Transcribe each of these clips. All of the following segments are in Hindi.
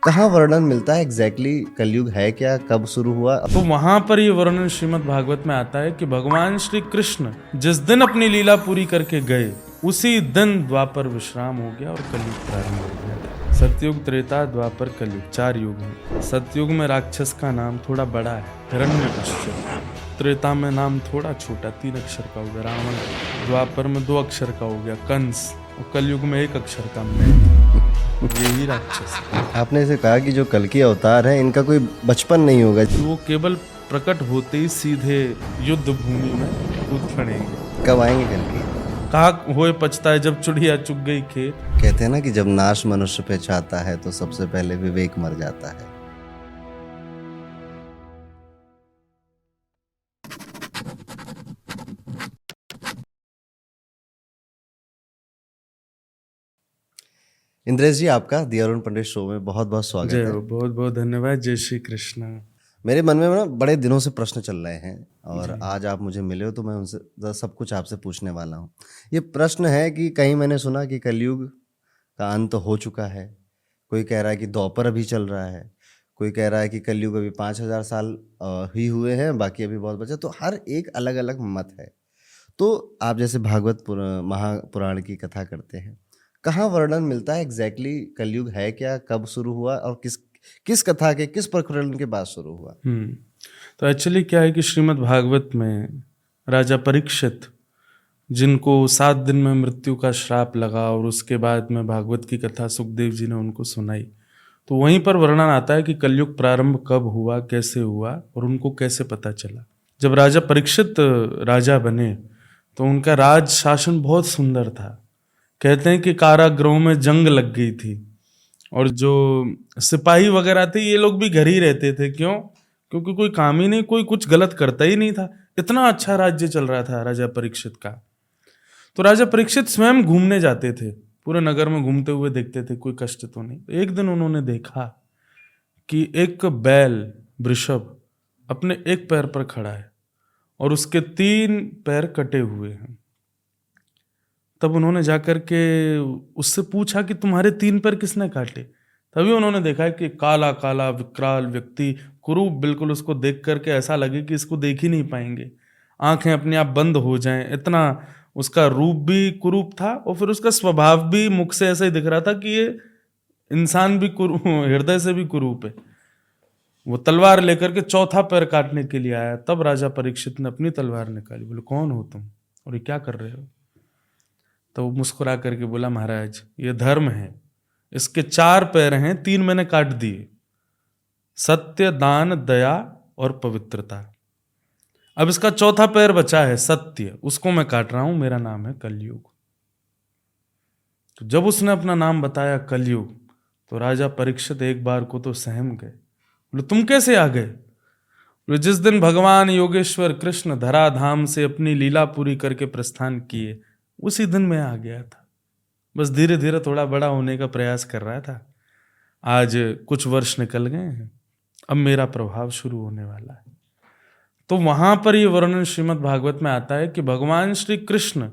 कहाँ वर्णन मिलता है एग्जैक्टली कलयुग है क्या, कब शुरू हुआ? तो वहां पर ये वर्णन श्रीमद् भागवत में आता है कि भगवान श्री कृष्ण जिस दिन अपनी लीला पूरी करके गए उसी दिन द्वापर विश्राम हो गया और कलयुग प्रारंभ हो गया। सतयुग, त्रेता, द्वापर, कलयुग 4 युग हैं। सतयुग में राक्षस का नाम थोड़ा बड़ा है, हिरण्यकश्यप। त्रेता में नाम थोड़ा छोटा 3 अक्षर का हो गया, रावण। द्वापर में 2 अक्षर का हो गया, कंस। और कलयुग में 1 अक्षर का, मैं। यही राक्षस है। आपने इसे कहा कि जो कल की अवतार है इनका कोई बचपन नहीं होगा। वो केवल प्रकट होते ही सीधे युद्ध भूमि में कूद पड़ेंगे। कब आएंगे कल की? कहा होए पछता है जब चुड़िया चुग गई खेत। कहते हैं ना कि जब नाश मनुष्य पे चाहता है तो सबसे पहले विवेक मर जाता है। इंद्रेश जी, आपका दी अरुण पंडित शो में बहुत बहुत स्वागत जय है। हो, बहुत बहुत धन्यवाद। जय श्री कृष्ण। मेरे मन में ना बड़े दिनों से प्रश्न चल रहे हैं और आज आप मुझे मिले हो तो मैं उनसे सब कुछ आपसे पूछने वाला हूँ। ये प्रश्न है कि कहीं मैंने सुना कि कलयुग का अंत हो चुका है, कोई कह रहा है कि द्वापर अभी चल रहा है, कोई कह रहा है कि कलयुग अभी 5000 साल ही हुए हैं, बाकी अभी बहुत बचा। तो हर एक अलग अलग मत है। तो आप जैसे भागवत महापुराण की कथा करते हैं, कहाँ वर्णन मिलता है एग्जैक्टली कलयुग है क्या, कब शुरू हुआ और किस किस कथा के किस प्रकरण के बाद शुरू हुआ? तो एक्चुअली क्या है कि श्रीमद् भागवत में राजा परीक्षित, जिनको 7 दिन में मृत्यु का श्राप लगा और उसके बाद में भागवत की कथा सुखदेव जी ने उनको सुनाई, तो वहीं पर वर्णन आता है कि कलयुग प्रारंभ कब हुआ, कैसे हुआ और उनको कैसे पता चला। जब राजा परीक्षित राजा बने तो उनका राज शासन बहुत सुंदर था। कहते हैं कि कारागृहों में जंग लग गई थी और जो सिपाही वगैरह थे ये लोग भी घर ही रहते थे। क्यों? क्योंकि कोई काम ही नहीं, कोई कुछ गलत करता ही नहीं था। इतना अच्छा राज्य चल रहा था राजा परीक्षित का। तो राजा परीक्षित स्वयं घूमने जाते थे, पूरे नगर में घूमते हुए देखते थे कोई कष्ट तो नहीं। तो एक दिन उन्होंने देखा कि एक बैल वृषभ अपने एक पैर पर खड़ा है और उसके 3 पैर कटे हुए हैं। तब उन्होंने जाकर के उससे पूछा कि तुम्हारे 3 पैर किसने काटे? तभी उन्होंने देखा है कि काला काला विकराल व्यक्ति, कुरूप, बिल्कुल उसको देख करके ऐसा लगे कि इसको देख ही नहीं पाएंगे, आंखें अपने आप बंद हो जाएं। इतना उसका रूप भी कुरूप था और फिर उसका स्वभाव भी मुख से ऐसा ही दिख रहा था कि ये इंसान भी हृदय से भी कुरूप है। वो तलवार लेकर के 4था पैर काटने के लिए आया। तब राजा परीक्षित ने अपनी तलवार निकाली। बोले, कौन हो तुम और ये क्या कर रहे हो? तो वो मुस्कुरा करके बोला, महाराज ये धर्म है, इसके 4 पैर हैं, 3 मैंने काट दिए। सत्य, दान, दया और पवित्रता। अब इसका 4था पैर बचा है, सत्य, उसको मैं काट रहा हूं। मेरा नाम है कलयुग। तो जब उसने अपना नाम बताया कलयुग, तो राजा परीक्षित एक बार को तो सहम गए। बोले, तुम कैसे आ गए? बोले, जिस दिन भगवान योगेश्वर कृष्ण धराधाम से अपनी लीला पूरी करके प्रस्थान किए उसी दिन मैं आ गया था। बस धीरे धीरे थोड़ा बड़ा होने का प्रयास कर रहा था। आज कुछ वर्ष निकल गए हैं, अब मेरा प्रभाव शुरू होने वाला है। तो वहां पर ये वर्णन श्रीमद् भागवत में आता है कि भगवान श्री कृष्ण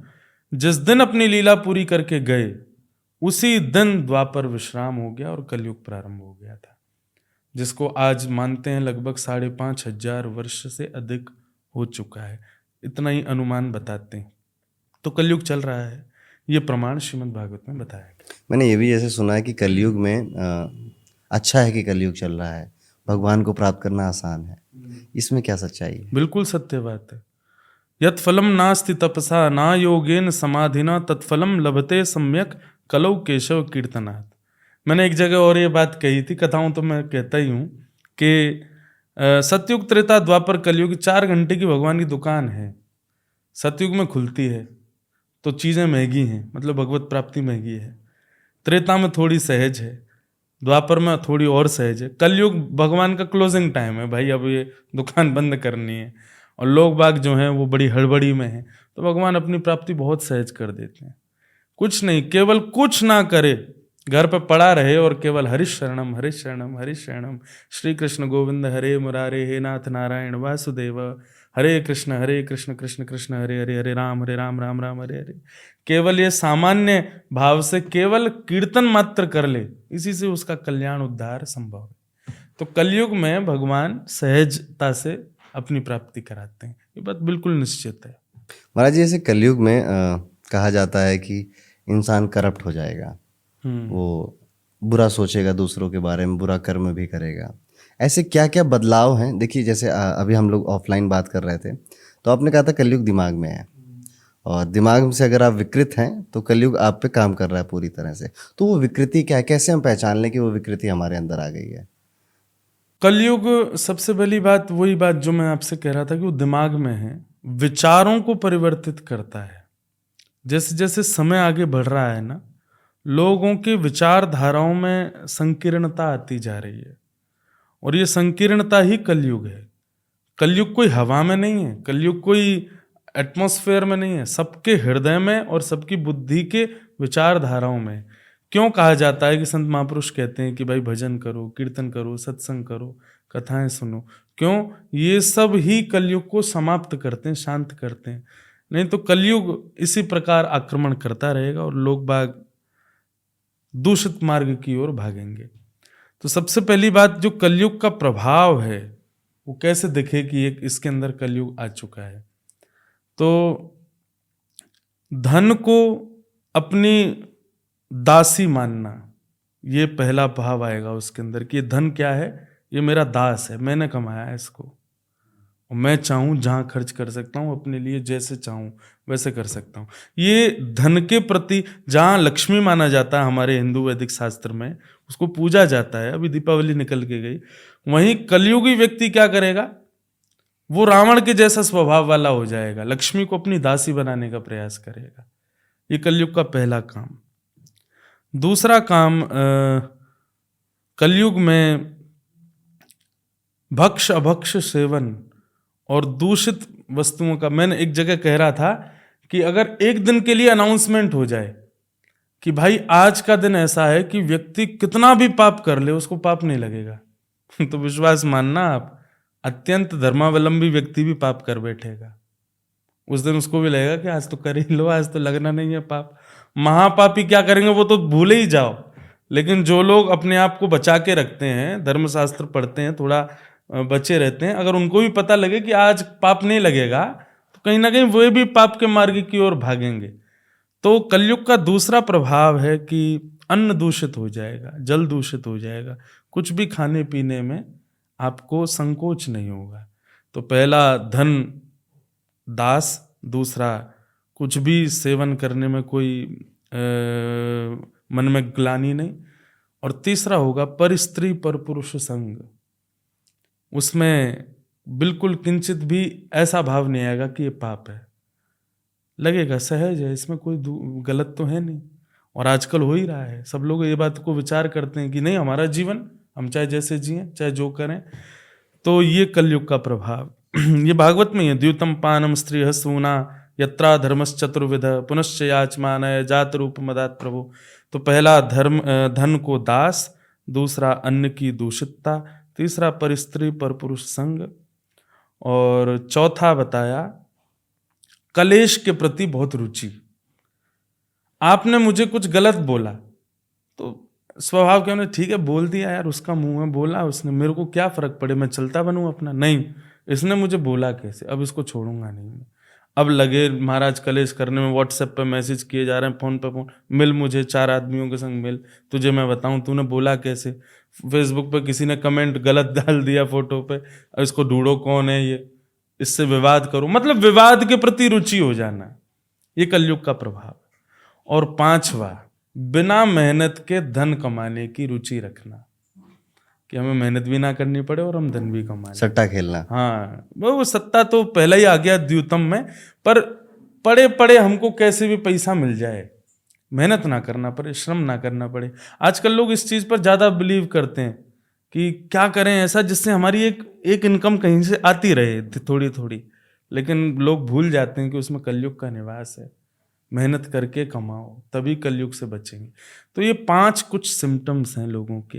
जिस दिन अपनी लीला पूरी करके गए उसी दिन द्वापर विश्राम हो गया और कलयुग प्रारंभ हो गया था, जिसको आज मानते हैं लगभग 5,500 वर्ष से अधिक हो चुका है। इतना ही अनुमान बताते हैं। तो कलयुग चल रहा है, ये प्रमाण श्रीमद् भागवत में बताया गया। मैंने ये भी जैसे सुना है कि कलयुग में अच्छा है कि कलयुग चल रहा है, भगवान को प्राप्त करना आसान है। इसमें क्या सच्चाई है? बिल्कुल सत्य बात है। यत् फलम नास्ति तपसा ना योगेन समाधिना तत्फलम लभते सम्यक कलौ केशव कीर्तनात्। मैंने एक जगह और ये बात कही थी, कथाऊं तो मैं कहता ही हूँ कि सतयुग, त्रेता, द्वापर, कलयुग 4 घंटे की भगवान की दुकान है। सतयुग में खुलती है तो चीज़ें महंगी हैं, मतलब भगवत प्राप्ति महंगी है। त्रेता में थोड़ी सहज है, द्वापर में थोड़ी और सहज है। कलयुग भगवान का क्लोजिंग टाइम है, भाई अब ये दुकान बंद करनी है और लोग बाग जो हैं वो बड़ी हड़बड़ी में हैं, तो भगवान अपनी प्राप्ति बहुत सहज कर देते हैं। कुछ नहीं, केवल कुछ ना करे, घर पे पड़ा रहे और केवल हरिश शरणम हरिश शरणम हरिश शरणम, श्री कृष्ण गोविंद हरे मुरारे, हे नाथ नारायण वासुदेव, हरे कृष्ण कृष्ण कृष्ण हरे हरे, हरे राम राम राम हरे हरे। केवल ये सामान्य भाव से केवल कीर्तन मात्र कर ले, इसी से उसका कल्याण उद्धार संभव है। तो कलयुग में भगवान सहजता से अपनी प्राप्ति कराते हैं, ये बात बिल्कुल निश्चित है। महाराज जी, ऐसे कलयुग में कहा जाता है कि इंसान करप्ट हो जाएगा, वो बुरा सोचेगा, दूसरों के बारे में बुरा कर्म भी करेगा। ऐसे क्या क्या बदलाव हैं? देखिए जैसे अभी हम लोग ऑफलाइन बात कर रहे थे, तो आपने कहा था कलयुग दिमाग में है, और दिमाग से अगर आप विकृत हैं तो कलयुग आप पे काम कर रहा है पूरी तरह से। तो वो विकृति क्या है, कैसे हम पहचान लें कि वो विकृति हमारे अंदर आ गई है? कलयुग, सबसे पहली बात वही बात जो मैं आपसे कह रहा था कि वो दिमाग में है, विचारों को परिवर्तित करता है। जैसे जैसे समय आगे बढ़ रहा है ना, लोगों के विचारधाराओं में संकीर्णता आती जा रही है, और ये संकीर्णता ही कलयुग है। कलयुग कोई हवा में नहीं है, कलयुग कोई एटमॉस्फेयर में नहीं है, सबके हृदय में और सबकी बुद्धि के विचारधाराओं में। क्यों कहा जाता है कि संत महापुरुष कहते हैं कि भाई भजन करो, कीर्तन करो, सत्संग करो, कथाएं सुनो? क्यों? ये सब ही कलयुग को समाप्त करते हैं, शांत करते हैं। नहीं तो कलयुग इसी प्रकार आक्रमण करता रहेगा और लोग बाग दूषित मार्ग की ओर भागेंगे। तो सबसे पहली बात, जो कलयुग का प्रभाव है वो कैसे दिखे कि एक इसके अंदर कलयुग आ चुका है। तो धन को अपनी दासी मानना, ये पहला भाव आएगा उसके अंदर कि ये धन क्या है, ये मेरा दास है, मैंने कमाया है इसको, और मैं चाहूं जहां खर्च कर सकता हूं अपने लिए, जैसे चाहूं वैसे कर सकता हूं। ये धन के प्रति, जहां लक्ष्मी माना जाता है हमारे हिंदू वैदिक शास्त्र में, उसको पूजा जाता है, अभी दीपावली निकल के गई, वहीं कलयुगी व्यक्ति क्या करेगा, वो रावण के जैसा स्वभाव वाला हो जाएगा, लक्ष्मी को अपनी दासी बनाने का प्रयास करेगा। ये कलयुग का पहला काम। दूसरा काम, कलयुग में भक्ष अभक्ष सेवन और दूषित वस्तुओं का, मैंने एक जगह कह रहा था कि अगर एक दिन के लिए अनाउंसमेंट हो जाए कि भाई आज का दिन ऐसा है कि व्यक्ति कितना भी पाप कर ले उसको पाप नहीं लगेगा तो विश्वास मानना आप, अत्यंत धर्मावलंबी व्यक्ति भी पाप कर बैठेगा, उस दिन उसको भी लगेगा कि आज तो कर ही लो, आज तो लगना नहीं है पाप। महापापी क्या करेंगे वो तो भूल ही जाओ, लेकिन जो लोग अपने आप को बचा के रखते हैं, धर्मशास्त्र पढ़ते हैं, थोड़ा बचे रहते हैं, अगर उनको भी पता लगे कि आज पाप नहीं लगेगा तो कहीं ना कहीं वे भी पाप के मार्ग की ओर भागेंगे। तो कलयुग का दूसरा प्रभाव है कि अन्न दूषित हो जाएगा, जल दूषित हो जाएगा, कुछ भी खाने पीने में आपको संकोच नहीं होगा। तो पहला धन दास, दूसरा कुछ भी सेवन करने में कोई मन में ग्लानि नहीं, और तीसरा होगा पर स्त्री पर पुरुष संग, उसमें बिल्कुल किंचित भी ऐसा भाव नहीं आएगा कि ये पाप है, लगेगा सहज है, इसमें कोई गलत तो है नहीं। और आजकल हो ही रहा है, सब लोग ये बात को विचार करते हैं कि नहीं, हमारा जीवन हम चाहे जैसे जिए, चाहे जो करें। तो ये कलयुग का प्रभाव ये भागवत में है, द्यूतम पानम स्त्रीह सूना यत्रा धर्मश्चतुर्विध पुनश्च याचमान जात रूप मदात प्रभु। तो पहला धन को दास, दूसरा अन्न की दूषितता, तीसरा पर स्त्री पर पुरुष संग, और चौथा बताया कलेश के प्रति बहुत रुचि। आपने मुझे कुछ गलत बोला तो स्वभाव क्या, उन्हें ठीक है बोल दिया यार, उसका मुंह में बोला उसने, मेरे को क्या फर्क पड़े, मैं चलता बनूं अपना। नहीं, इसने मुझे बोला कैसे, अब इसको छोड़ूंगा नहीं मैं। अब लगे महाराज कलेश करने में, व्हाट्सएप पे मैसेज किए जा रहे हैं, फोन पे फोन, मिल मुझे 4 आदमियों के संग मिल, तुझे मैं बताऊं तूने बोला कैसे। फेसबुक पे किसी ने कमेंट गलत डाल दिया फोटो पे, अब इसको ढूंढो कौन है ये, इससे विवाद करो, मतलब विवाद के प्रति रुचि हो जाना, ये कलयुग का प्रभाव। और पांचवा, बिना मेहनत के धन कमाने की रुचि रखना, कि हमें मेहनत भी ना करनी पड़े और हम धन भी कमा लें, सट्टा खेलना। हाँ, वो सत्ता तो पहले ही आ गया द्यूतम में, पर पड़े पड़े हमको कैसे भी पैसा मिल जाए, मेहनत ना करना पड़े, श्रम ना करना पड़े। आजकल लोग इस चीज पर ज्यादा बिलीव करते हैं कि क्या करें ऐसा जिससे हमारी एक इनकम कहीं से आती रहे थोड़ी थोड़ी, लेकिन लोग भूल जाते हैं कि उसमें कलयुग का निवास है। मेहनत करके कमाओ, तभी कलयुग से बचेंगे। तो ये 5 कुछ सिम्टम्स हैं लोगों के,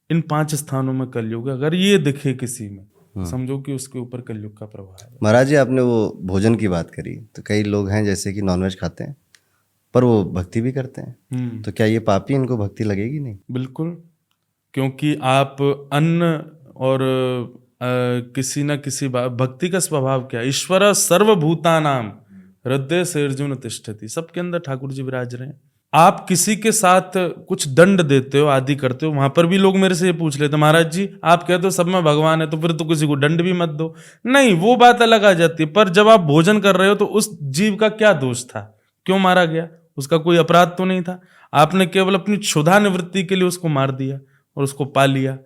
इन 5 स्थानों में कलयुग है। अगर ये दिखे किसी में समझो कि उसके ऊपर कलयुग का प्रभाव है। महाराज जी, आपने वो भोजन की बात करी, तो कई लोग हैं जैसे कि नॉनवेज खाते हैं पर वो भक्ति भी करते हैं, तो क्या ये पापी, इनको भक्ति लगेगी नहीं? बिल्कुल, क्योंकि आप अन्न और किसी न किसी भक्ति का स्वभाव क्या है? ईश्वर सर्वभूतानाम हृदय से अर्जुन तिष्ठति, सबके अंदर ठाकुर जी विराज रहे हैं। आप किसी के साथ कुछ दंड देते हो, आदि करते हो, वहां पर भी लोग मेरे से ये पूछ लेते, महाराज जी आप कहते हो सब में भगवान है, तो फिर तो किसी को दंड भी मत दो। नहीं, वो बात अलग आ जाती है, पर जब आप भोजन कर रहे हो तो उस जीव का क्या दोष था, क्यों मारा गया? उसका कोई अपराध तो नहीं था, आपने केवल अपनी क्षुधा निवृत्ति के लिए उसको मार दिया और उसको पा लिया।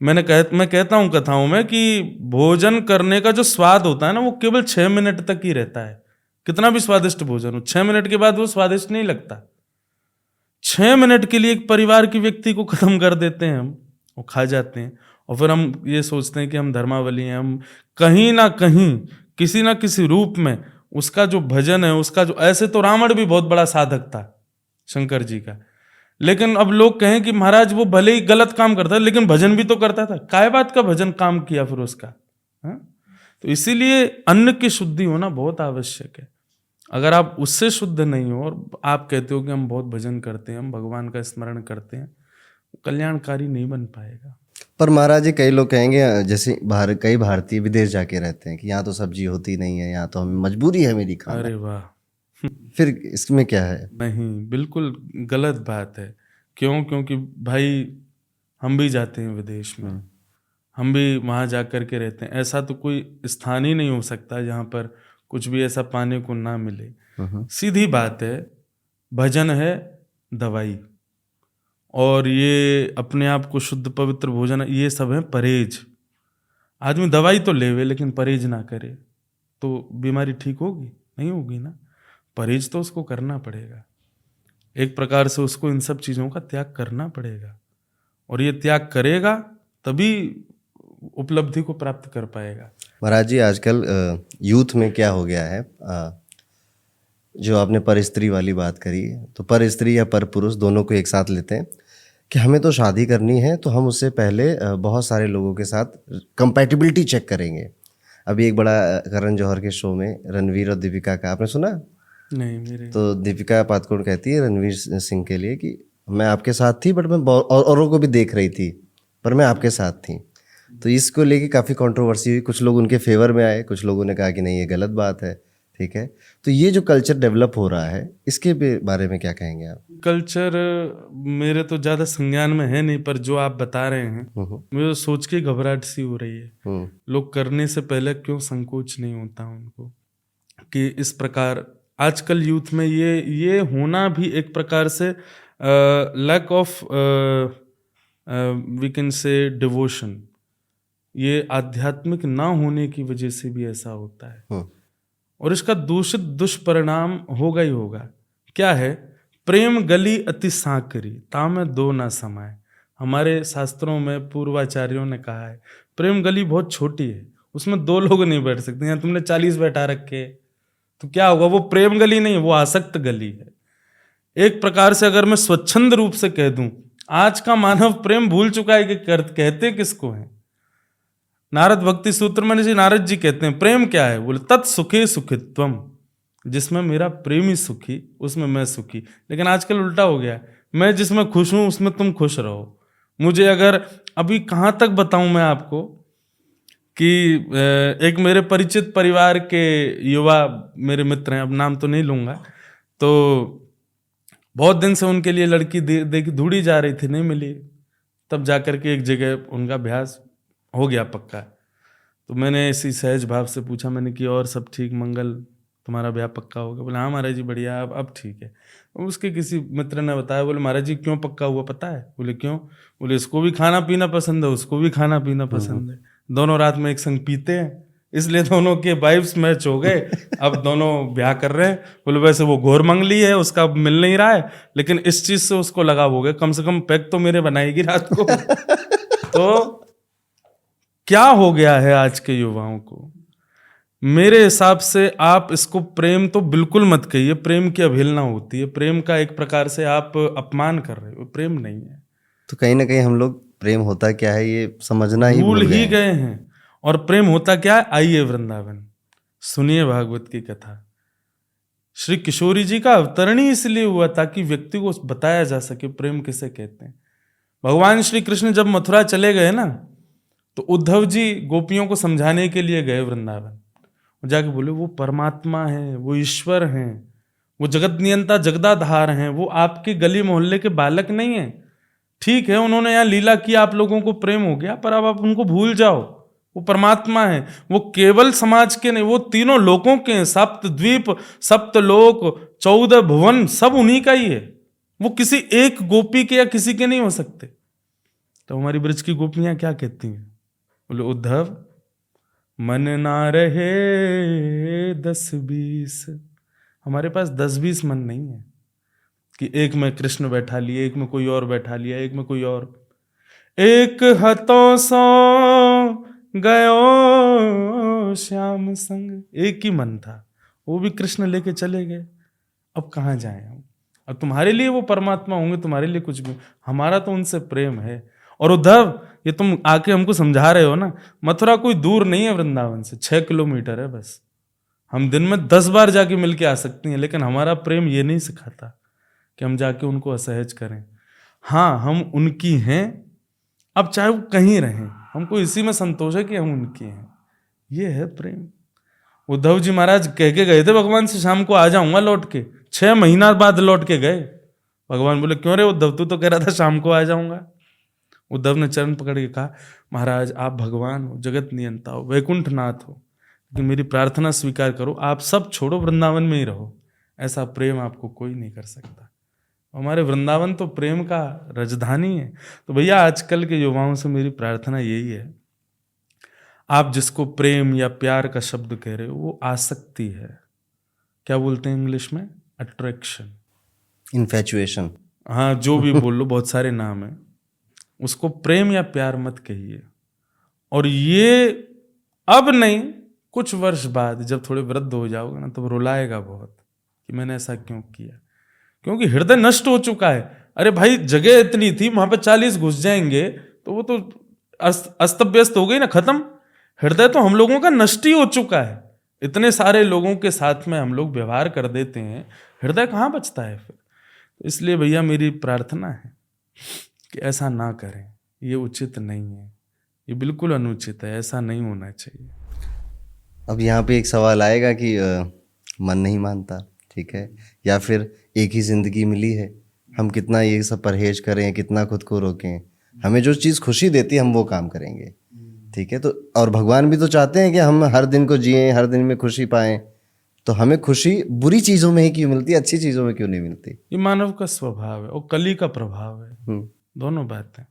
मैं कहता हूं कथाओं में कि भोजन करने का जो स्वाद होता है ना, वो केवल 6 मिनट तक ही रहता है। कितना भी स्वादिष्ट भोजन हो, 6 मिनट के बाद वो स्वादिष्ट नहीं लगता। 6 मिनट के लिए एक परिवार की व्यक्ति को खत्म कर देते हैं हम, वो खा जाते हैं, और फिर हम ये सोचते हैं कि हम धर्मावली हैं। हम कहीं ना कहीं किसी ना किसी रूप में उसका जो भजन है, उसका जो, ऐसे तो रावण भी बहुत बड़ा साधक था शंकर जी का, लेकिन अब लोग कहें कि महाराज वो भले ही गलत काम करता है लेकिन भजन भी तो करता था, काय बात का भजन काम किया फिर उसका? हाँ? तो इसीलिए अन्न की शुद्धि होना बहुत आवश्यक है। अगर आप उससे शुद्ध नहीं हो और आप कहते हो कि हम बहुत भजन करते हैं, हम भगवान का स्मरण करते हैं, कल्याणकारी नहीं बन पाएगा। पर महाराज जी, कई लोग कहेंगे, जैसे कई भारतीय विदेश जाके रहते हैं कि यहाँ तो सब्जी होती नहीं है, यहाँ तो हमें मजबूरी है मेरी खाना। अरे वाह, फिर इसमें क्या है? नहीं, बिल्कुल गलत बात है। क्यों? क्योंकि भाई हम भी जाते हैं विदेश में, हम भी वहाँ जा कर के रहते हैं। ऐसा तो कोई स्थान ही नहीं हो सकता जहाँ पर कुछ भी ऐसा पाने को ना मिले। सीधी बात है, भजन है दवाई, और ये अपने आप को शुद्ध पवित्र भोजन, ये सब है परहेज। आदमी दवाई तो लेवे लेकिन परहेज ना करे तो बीमारी ठीक होगी? नहीं होगी ना। परहेज तो उसको करना पड़ेगा, एक प्रकार से उसको इन सब चीज़ों का त्याग करना पड़ेगा, और ये त्याग करेगा तभी उपलब्धि को प्राप्त कर पाएगा। महाराज जी, आजकल यूथ में क्या हो गया है, जो आपने पर स्त्री वाली बात करी, तो पर स्त्री या पर पुरुष दोनों को एक साथ लेते हैं कि हमें तो शादी करनी है तो हम उससे पहले बहुत सारे लोगों के साथ कंपैटिबिलिटी चेक करेंगे। अभी एक बड़ा करण जौहर के शो में रणवीर और दीपिका का, आपने सुना? नहीं मेरे। तो दीपिका पादुकोण कहती है रणवीर सिंह के लिए कि मैं आपके साथ थी, बट मैं औरों को भी देख रही थी, पर मैं आपके साथ थी। तो इसको लेके काफ़ी कंट्रोवर्सी हुई, कुछ लोग उनके फेवर में आए, कुछ लोगों ने कहा कि नहीं ये गलत बात है। ठीक है, तो ये जो कल्चर डेवलप हो रहा है, इसके बारे में क्या कहेंगे आप? कल्चर मेरे तो ज़्यादा संज्ञान में है नहीं, पर जो आप बता रहे हैं मुझे सोच के घबराहट सी हो रही है। लोग करने से पहले क्यों संकोच नहीं होता उनको कि इस प्रकार आजकल यूथ में ये होना भी एक प्रकार से lack of we can say devotion, ये आध्यात्मिक ना होने की वजह से भी ऐसा होता है, और इसका दूषित दुष्परिणाम होगा ही होगा। क्या है? प्रेम गली अति सांकरी तामे दो ना समाए। हमारे शास्त्रों में पूर्वाचार्यों ने कहा है प्रेम गली बहुत छोटी है, उसमें 2 लोग नहीं बैठ सकते। यहाँ तुमने 40 बैठा रखे तो क्या होगा? वो प्रेम गली नहीं, वो आसक्त गली है। एक प्रकार से अगर मैं स्वच्छंद रूप से कह दूं, आज का मानव प्रेम भूल चुका है कि कहते किसको है। नारद भक्ति सूत्र में जी नारद जी कहते हैं प्रेम क्या है? बोले तत् सुखे सुखित्वम, जिसमें मेरा प्रेमी सुखी उसमें मैं सुखी। लेकिन आजकल उल्टा हो गया, मैं जिसमें खुश हूं उसमें तुम खुश रहो। मुझे अगर अभी कहाँ तक बताऊं मैं आपको कि एक मेरे परिचित परिवार के युवा मेरे मित्र हैं, अब नाम तो नहीं लूंगा, तो बहुत दिन से उनके लिए लड़की देखी ढूंढी जा रही थी, नहीं मिली। तब जाकर के एक जगह उनका अभ्यास हो गया पक्का। तो मैंने इसी सहज भाव से पूछा, मैंने कि और सब ठीक मंगल, तुम्हारा ब्याह पक्का हो गया? बोले हाँ महाराज जी बढ़िया, अब ठीक है। उसके किसी मित्र ने बताया, बोले महाराज जी क्यों पक्का हुआ पता है? बोले क्यों? बोले इसको भी खाना पीना पसंद है, उसको भी खाना पीना पसंद है, दोनों रात में एक संग पीते हैं, इसलिए दोनों के वाइब्स मैच हो गए, अब दोनों ब्याह कर रहे हैं। बोले वैसे वो घोर मंगली है, उसका मिल नहीं रहा है, लेकिन इस चीज से उसको लगाव हो गया, कम से कम पैक तो मेरे बनाएगी रात को। तो क्या हो गया है आज के युवाओं को? मेरे हिसाब से आप इसको प्रेम तो बिल्कुल मत कहिए, प्रेम की अवहेलना होती है, प्रेम का एक प्रकार से आप अपमान कर रहे हो, प्रेम नहीं है। तो कहीं ना कहीं हम लोग प्रेम होता क्या है ये समझना ही भूल ही गए हैं। और प्रेम होता क्या है? आइए वृंदावन, सुनिए भागवत की कथा। श्री किशोरी जी का अवतरण ही इसलिए हुआ ताकि व्यक्ति को बताया जा सके प्रेम किसे कहते हैं। भगवान श्री कृष्ण जब मथुरा चले गए ना, तो उद्धव जी गोपियों को समझाने के लिए गए वृंदावन। जाके बोले वो परमात्मा है, वो ईश्वर हैं, वो जगत नियंता जगदाधार हैं, वो आपके गली मोहल्ले के बालक नहीं है। ठीक है, उन्होंने यहाँ लीला की, आप लोगों को प्रेम हो गया, पर अब आप उनको भूल जाओ। वो परमात्मा है, वो केवल समाज के नहीं, वो तीनों लोकों के हैं। सप्त द्वीप, सप्त लोक, 14 भुवन, सब उन्हीं का ही है। वो किसी एक गोपी के या किसी के नहीं हो सकते। तो हमारी ब्रज की गोपियां क्या कहती हैं? बोले उद्धव मन ना रहे 10-20, हमारे पास 10-20 मन नहीं है कि एक में कृष्ण बैठा लिए, एक में कोई और बैठा लिया, एक में कोई और। एक हतो सो गयो श्याम संग, एक ही मन था, वो भी कृष्ण लेके चले गए। अब कहाँ जाए हम? अब तुम्हारे लिए वो परमात्मा होंगे, तुम्हारे लिए कुछ भी, हमारा तो उनसे प्रेम है। और उद्धव ये तुम आके हमको समझा रहे हो ना, मथुरा कोई दूर नहीं है वृंदावन से, 6 किलोमीटर है बस। हम दिन में 10 बार जाके मिल के आ सकती हैं, लेकिन हमारा प्रेम ये नहीं सिखाता कि हम जाके उनको असहज करें। हाँ, हम उनकी हैं, अब चाहे वो कहीं रहें, हमको इसी में संतोष है कि हम उनकी हैं। ये है प्रेम। उद्धव जी महाराज कह के गए थे भगवान से, शाम को आ जाऊंगा लौट के। 6 महीना बाद लौट के गए। भगवान बोले क्यों रे उद्धव, तू तो कह रहा था शाम को आ जाऊंगा। उद्धव ने चरण पकड़ के कहा, महाराज आप भगवान हो, जगत नियंता हो, वैकुंठ नाथ हो, लेकिन मेरी प्रार्थना स्वीकार करो, आप सब छोड़ो, वृंदावन में ही रहो। ऐसा प्रेम आपको कोई नहीं कर सकता। हमारे वृंदावन तो प्रेम का राजधानी है। तो भैया आजकल के युवाओं से मेरी प्रार्थना यही है, आप जिसको प्रेम या प्यार का शब्द कह रहे हो, वो आसक्ति है। क्या बोलते हैं इंग्लिश में? Attraction, infatuation. हाँ, जो भी बोल लो, बहुत सारे नाम है। उसको प्रेम या प्यार मत कहिए। और ये अब नहीं, कुछ वर्ष बाद जब थोड़े वृद्ध हो जाओगे ना, तब रुलाएगा बहुत कि मैंने ऐसा क्यों किया, क्योंकि हृदय नष्ट हो चुका है। अरे भाई, जगह इतनी थी, वहां पे 40 घुस जाएंगे तो वो तो अस्त व्यस्त हो गई ना, खत्म। हृदय तो हम लोगों का नष्ट ही हो चुका है। इतने सारे लोगों के साथ में हम लोग व्यवहार कर देते हैं, हृदय कहाँ बचता है फिर? तो इसलिए भैया मेरी प्रार्थना है कि ऐसा ना करें, ये उचित नहीं है, ये बिल्कुल अनुचित है, ऐसा नहीं होना चाहिए। अब यहाँ पे एक सवाल आएगा कि मन नहीं मानता, ठीक है, या फिर एक ही ज़िंदगी मिली है, हम कितना ये सब परहेज करें, कितना खुद को रोकें, हमें जो चीज़ खुशी देती है हम वो काम करेंगे, ठीक है। तो और भगवान भी तो चाहते हैं कि हम हर दिन को जिएं, हर दिन में खुशी पाएं। तो हमें खुशी बुरी चीज़ों में ही क्यों मिलती है, अच्छी चीज़ों में क्यों नहीं मिलती? ये मानव का स्वभाव है और कली का प्रभाव है, दोनों बातें।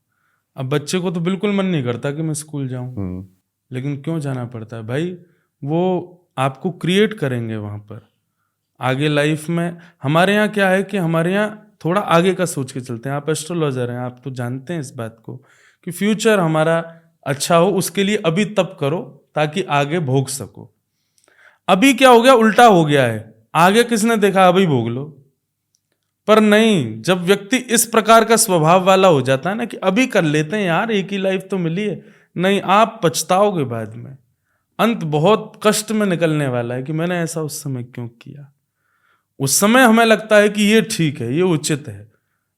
अब बच्चे को तो बिल्कुल मन नहीं करता कि मैं स्कूल जाऊं, लेकिन क्यों जाना पड़ता है भाई? वो आपको क्रिएट करेंगे वहां पर आगे लाइफ में। हमारे यहाँ क्या है कि हमारे यहाँ थोड़ा आगे का सोच के चलते हैं। आप एस्ट्रोलॉजर हैं, आप तो जानते हैं इस बात को कि फ्यूचर हमारा अच्छा हो, उसके लिए अभी तप करो ताकि आगे भोग सको। अभी क्या हो गया, उल्टा हो गया है, आगे किसने देखा, अभी भोग लो। पर नहीं, जब व्यक्ति इस प्रकार का स्वभाव वाला हो जाता है ना कि अभी कर लेते हैं यार, एक ही लाइफ तो मिली है, नहीं, आप पछताओगे बाद में। अंत बहुत कष्ट में निकलने वाला है कि मैंने ऐसा उस समय क्यों किया। उस समय हमें लगता है कि ये ठीक है, ये उचित है।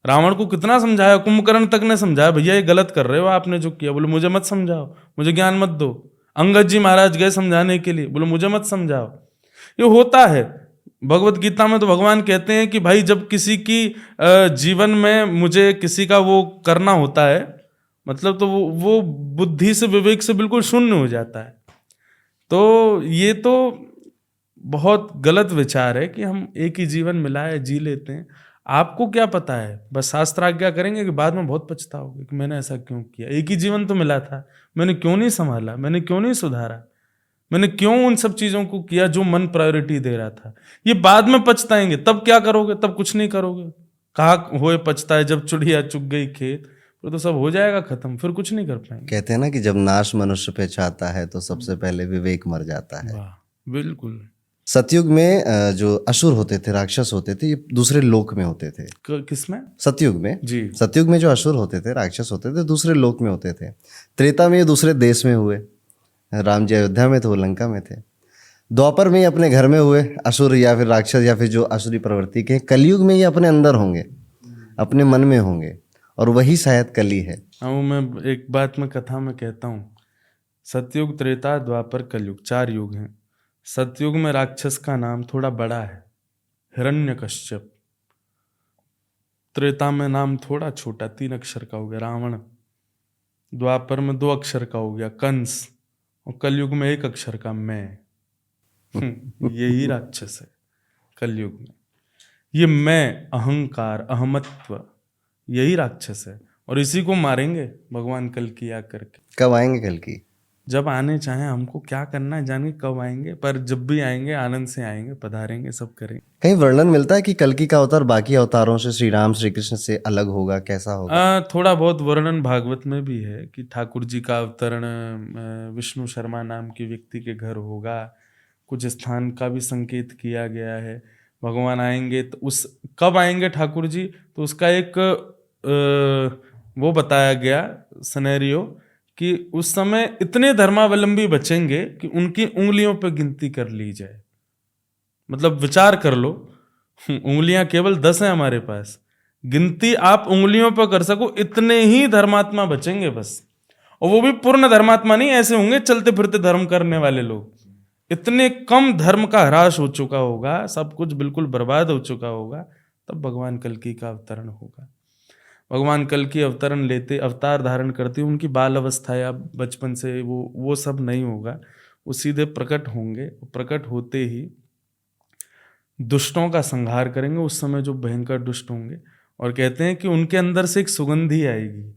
रावण को कितना समझाया, कुंभकर्ण तक ने समझाया, भैया ये गलत कर रहे हो आपने जो किया। बोले मुझे मत समझाओ, मुझे ज्ञान मत दो। अंगद जी महाराज गए समझाने के लिए, बोले मुझे मत समझाओ। ये होता है। भगवत गीता में तो भगवान कहते हैं कि भाई जब किसी की जीवन में मुझे किसी का वो करना होता है, मतलब तो वो बुद्धि से, विवेक से बिल्कुल शून्य हो जाता है। तो ये तो बहुत गलत विचार है कि हम एक ही जीवन मिला है, जी लेते हैं। आपको क्या पता है, बस शास्त्र आज्ञा करेंगे कि बाद में बहुत पछताओगे कि मैंने ऐसा क्यों किया। एक ही जीवन तो मिला था, मैंने क्यों नहीं संभाला, मैंने क्यों नहीं सुधारा, मैंने क्यों उन सब चीजों को किया जो मन प्रायोरिटी दे रहा था। ये बाद में पछताएंगे, तब क्या करोगे? तब कुछ नहीं करोगे। कहा होए पछताए जब चिड़िया चुग गई खेत, तो सब हो जाएगा खत्म, फिर कुछ नहीं कर पाएंगे। कहते हैं ना कि जब नाश मनुष्य पे चाहता है तो सबसे पहले विवेक मर जाता है। वाह, बिल्कुल। सतयुग में जो असुर होते थे, राक्षस होते थे, ये दूसरे लोक में होते थे। किसमें? सतयुग में जी। सतयुग में जो असुर होते थे, राक्षस होते थे, दूसरे लोक में होते थे। त्रेता में ये दूसरे देश में हुए, राम जी अयोध्या में थे, वो लंका में थे। द्वापर में ही अपने घर में हुए असुर या फिर राक्षस या फिर जो असुरी प्रवृत्ति के, कलयुग में ये अपने अंदर होंगे, अपने मन में होंगे, और वही शायद कली है। हाँ, वो मैं एक बात में कथा में कहता हूँ, सतयुग, त्रेता, द्वापर, कलयुग, 4 युग हैं। सतयुग में राक्षस का नाम थोड़ा बड़ा है, हिरण्यकश्यप। त्रेता में नाम थोड़ा छोटा, 3 अक्षर का हो गया, रावण। द्वापर में 2 अक्षर का हो गया, कंस। और कलयुग में 1 अक्षर का, मैं। यही राक्षस है कलयुग में। ये मैं, अहंकार, अहमत्व, यही राक्षस है। और इसी को मारेंगे भगवान कल की आकर के। कब आएंगे कल की? जब आने चाहे, हमको क्या करना है जाने कब आएंगे, पर जब भी आएंगे आनंद से आएंगे, पधारेंगे, सब करेंगे। कहीं वर्णन मिलता है कि कल्कि का अवतार बाकी अवतारों से, श्री राम श्री कृष्ण से अलग होगा, कैसा होगा? थोड़ा बहुत वर्णन भागवत में भी है कि ठाकुर जी का अवतरण विष्णु शर्मा नाम की व्यक्ति के घर होगा। कुछ स्थान का भी संकेत किया गया है। भगवान आएंगे तो उस कब आएंगे ठाकुर जी, तो उसका एक वो बताया गया सिनेरियो कि उस समय इतने धर्मावलंबी बचेंगे कि उनकी उंगलियों पर गिनती कर ली जाए। मतलब विचार कर लो, उंगलियां केवल 10 हैं हमारे पास, गिनती आप उंगलियों पर कर सको, इतने ही धर्मात्मा बचेंगे बस। और वो भी पूर्ण धर्मात्मा नहीं, ऐसे होंगे चलते फिरते धर्म करने वाले लोग। इतने कम धर्म का ह्रास हो चुका होगा, सब कुछ बिल्कुल बर्बाद हो चुका होगा, तब भगवान कल्कि का अवतरण होगा। भगवान कल्कि अवतरण लेते, अवतार धारण करते, उनकी बाल अवस्था या बचपन से वो सब नहीं होगा। वो सीधे प्रकट होंगे। प्रकट होते ही दुष्टों का संहार करेंगे, उस समय जो भयंकर दुष्ट होंगे। और कहते हैं कि उनके अंदर से एक सुगंधी आएगी,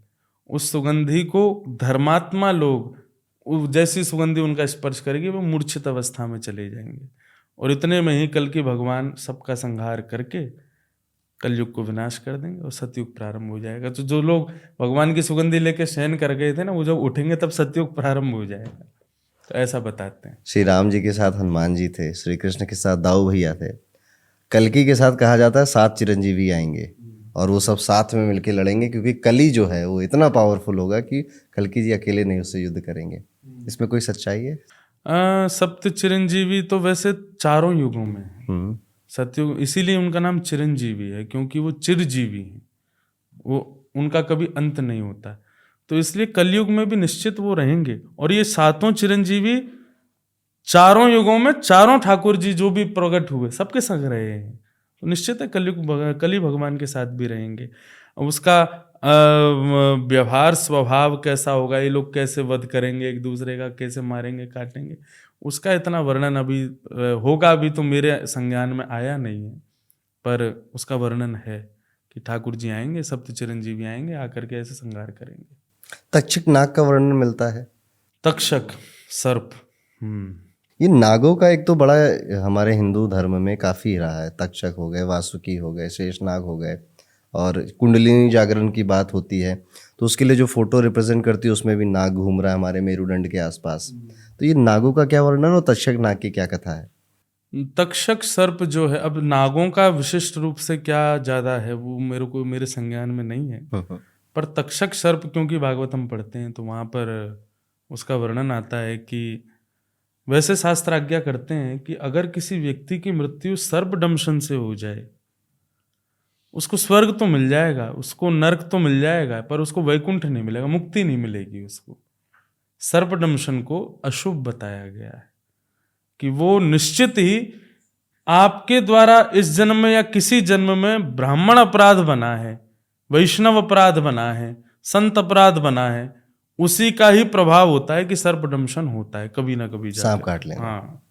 उस सुगंधी को धर्मात्मा लोग, जैसी सुगंधी उनका स्पर्श करेगी, वो मूर्छित अवस्था में चले जाएंगे। और इतने में ही कल की भगवान सबका संहार करके कलयुग को विनाश कर देंगे और सतयुग प्रारंभ हो जाएगा। तो जो लोग भगवान की सुगंधी लेके शयन कर गए थे ना, वो जब उठेंगे तब सतयुग प्रारंभ हो जाएगा। तो ऐसा बताते हैं। श्री राम जी के साथ हनुमान जी थे, श्री कृष्ण के साथ दाऊ भैया थे, कल्कि के साथ कहा जाता है 7 चिरंजीवी आएंगे और वो सब साथ में मिलके लड़ेंगे, क्योंकि कली जो है वो इतना पावरफुल होगा कि कल्कि जी अकेले नहीं उससे युद्ध करेंगे। इसमें कोई सच्चाई है? सप्त चिरंजीवी तो वैसे 4 युगों में है। सतयुग इसीलिए उनका नाम चिरंजीवी है, क्योंकि वो चिरजीवी हैं, वो उनका कभी अंत नहीं होता। तो इसलिए कलयुग में भी निश्चित वो रहेंगे। और ये 7 चिरंजीवी 4 युगों में 4 ठाकुर जी जो भी प्रकट हुए सबके संग रहे हैं। तो निश्चित है कली भगवान के साथ भी रहेंगे। उसका व्यवहार स्वभाव कैसा होगा, ये लोग कैसे वध करेंगे, एक दूसरे का कैसे मारेंगे काटेंगे, उसका इतना वर्णन अभी होगा, अभी तो मेरे संज्ञान में आया नहीं है, पर उसका वर्णन है कि ठाकुर जी आएंगे, सप्त चिरंजीवी आएंगे, आकर के ऐसे संहार करेंगे। तक्षक नाग का वर्णन मिलता है। तक्षक सर्प, ये नागों का एक तो बड़ा हमारे हिंदू धर्म में काफ़ी रहा है। तक्षक हो गए, वासुकी हो गए, शेषनाग हो गए, और कुंडलिनी जागरण की बात होती है तो उसके लिए जो फोटो रिप्रेजेंट करती है उसमें भी नाग घूम रहा है हमारे मेरुदंड के आसपास। तो ये नागों का क्या वर्णन और तक्षक नाग की क्या कथा है? तक्षक सर्प जो है, अब नागों का विशिष्ट रूप से क्या ज़्यादा है वो मेरे संज्ञान में नहीं है, पर तक्षक सर्प क्योंकि भागवत हम पढ़ते हैं तो वहाँ पर उसका वर्णन आता है कि वैसे शास्त्र आज्ञा करते हैं कि अगर किसी व्यक्ति की मृत्यु सर्पदंशन से हो जाए, उसको स्वर्ग तो मिल जाएगा, उसको नरक तो मिल जाएगा, पर उसको वैकुंठ नहीं मिलेगा, मुक्ति नहीं मिलेगी उसको। सर्पदंशन को अशुभ बताया गया है कि वो निश्चित ही आपके द्वारा इस जन्म में या किसी जन्म में ब्राह्मण अपराध बना है, वैष्णव अपराध बना है, संत अपराध बना है, उसी का ही प्रभाव होता है कि सर्पदंशन होता है कभी ना कभी, सांप काट लेना। हाँ,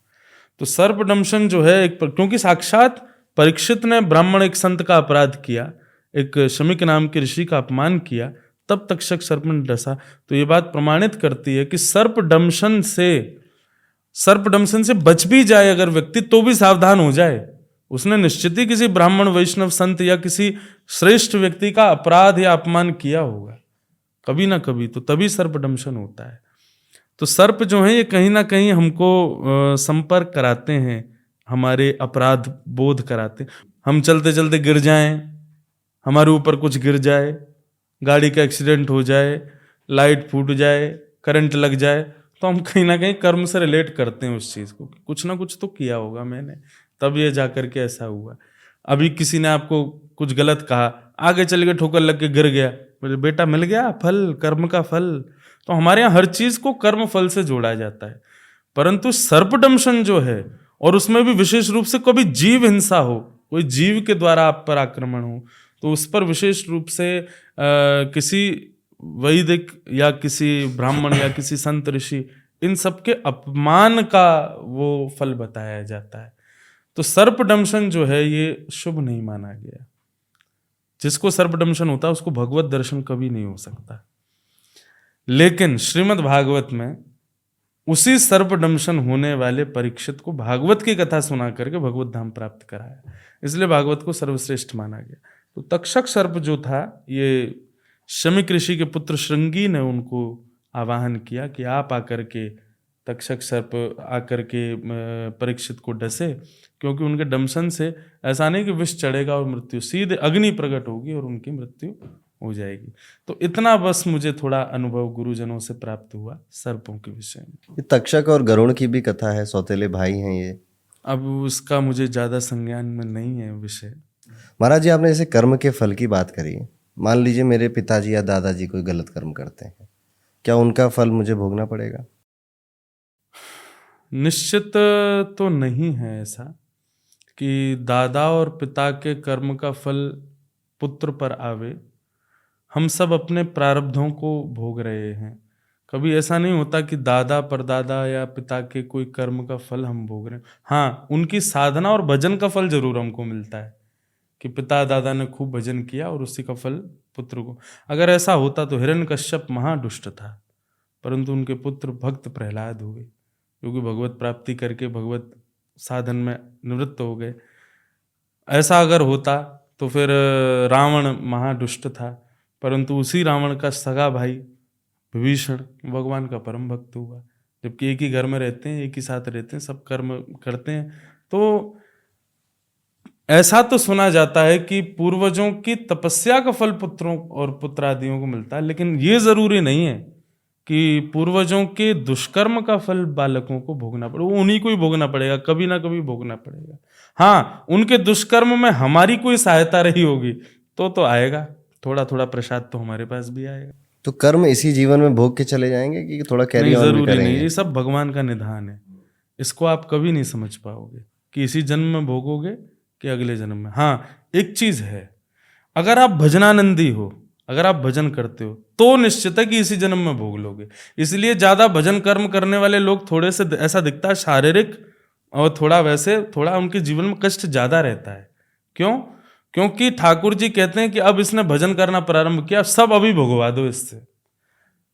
तो सर्पदंशन जो है एक, क्योंकि साक्षात परीक्षित ने ब्राह्मण एक संत का अपराध किया, एक शमिक नाम के ऋषि का अपमान किया, तब तक्षक सर्प ने डसा। तो ये बात प्रमाणित करती है कि सर्पदंशन से बच भी जाए अगर व्यक्ति तो भी सावधान हो जाए, उसने निश्चित ही किसी ब्राह्मण वैष्णव संत या किसी श्रेष्ठ व्यक्ति का अपराध या अपमान किया होगा कभी ना कभी, तो तभी सर्पदंशन होता है। तो सर्प जो है ये कहीं ना कहीं हमको संपर्क कराते हैं, हमारे अपराध बोध कराते। हम चलते चलते गिर जाएं, हमारे ऊपर कुछ गिर जाए, गाड़ी का एक्सीडेंट हो जाए, लाइट फूट जाए, करंट लग जाए, तो तो हम कहीं ना कहीं कर्म से रिलेट करते हैं उस चीज़ को, कुछ ना कुछ तो किया होगा मैंने, तब ये जा करके ऐसा हुआ। अभी किसी ने आपको कुछ गलत कहा, आगे चल के ठोकर लग के गिर गया, बोले बेटा मिल गया फल, कर्म का फल। तो हमारे यहाँ हर चीज को कर्म फल से जोड़ा जाता है, परंतु सर्पदंशन जो है, और उसमें भी विशेष रूप से कभी जीव हिंसा हो, कोई जीव के द्वारा आप पर आक्रमण हो, तो उस पर विशेष रूप से किसी वैदिक या किसी ब्राह्मण या किसी संत ऋषि, इन सबके अपमान का वो फल बताया जाता है। तो सर्पदंशन जो है ये शुभ नहीं माना गया। जिसको सर्पदंशन होता है उसको भगवत दर्शन कभी नहीं हो सकता। लेकिन श्रीमद् भागवत में उसी सर्पदंशन होने वाले परीक्षित को भागवत की कथा सुना करके भगवत धाम प्राप्त कराया, इसलिए भागवत को सर्वश्रेष्ठ माना गया। तो तक्षक सर्प जो था, ये शमिक ऋषि के पुत्र श्रृंगी ने उनको आवाहन किया कि आप आकर के, तक्षक सर्प आकर के परीक्षित को डसे, क्योंकि उनके दंशन से ऐसा नहीं कि विष चढ़ेगा और मृत्यु, सीधे अग्नि प्रकट होगी और उनकी मृत्यु हो जाएगी। तो इतना बस मुझे थोड़ा अनुभव गुरुजनों से प्राप्त हुआ सर्पों के विषय में। ये तक्षक और गरुड़ की भी कथा है, सौतेले भाई हैं ये। अब उसका मुझे ज़्यादा संज्ञान में नहीं है विषय। महाराज जी, आपने जैसे कर्म के फल की बात करी, मान लीजिए मेरे पिताजी या दादाजी कोई गलत कर्म करते हैं, क्या उनका फल मुझे भोगना पड़ेगा? निश्चित तो नहीं है ऐसा कि दादा और पिता के कर्म का फल पुत्र पर आवे। हम सब अपने प्रारब्धों को भोग रहे हैं। कभी ऐसा नहीं होता कि दादा परदादा या पिता के कोई कर्म का फल हम भोग रहे हैं। हाँ, उनकी साधना और भजन का फल जरूर हमको मिलता है कि पिता दादा ने खूब भजन किया और उसी का फल पुत्र को। अगर ऐसा होता तो हिरण्यकश्यप महादुष्ट था, परंतु उनके पुत्र भक्त प्रहलाद हुए, क्योंकि भगवत प्राप्ति करके भगवत साधन में निवृत्त हो गए। ऐसा अगर होता तो फिर रावण महादुष्ट था, परंतु उसी रावण का सगा भाई विभीषण भगवान का परम भक्त हुआ। जबकि एक ही घर में रहते हैं, एक ही साथ रहते हैं, सब कर्म करते हैं। तो ऐसा तो सुना जाता है कि पूर्वजों की तपस्या का फल पुत्रों और पुत्रादियों को मिलता है, लेकिन ये जरूरी नहीं है कि पूर्वजों के दुष्कर्म का फल बालकों को भोगना पड़े। वो उन्हीं को ही भोगना पड़ेगा, कभी ना कभी भोगना पड़ेगा। हाँ, उनके दुष्कर्म में हमारी कोई सहायता रही होगी तो आएगा, थोड़ा थोड़ा प्रसाद तो हमारे पास भी आएगा। तो कर्म इसी जीवन में भोग के चले जाएंगे कि थोड़ा कैरी ऑन भी जरूरी करेंगे? नहीं, ये सब भगवान का निधान है। इसको आप कभी नहीं समझ पाओगे कि इसी जन्म में भोगोगे कि अगले जन्म में। हाँ, एक चीज है, अगर आप भजनानंदी हो, अगर आप भजन करते हो तो निश्चित है कि इसी जन्म में भोग लोगे। इसलिए ज्यादा भजन कर्म करने वाले लोग थोड़े से ऐसा दिखता है शारीरिक और थोड़ा वैसे, थोड़ा उनके जीवन में कष्ट ज्यादा रहता है। क्यों? क्योंकि ठाकुर जी कहते हैं कि अब इसने भजन करना प्रारंभ किया, सब अभी भोगवा दो, इससे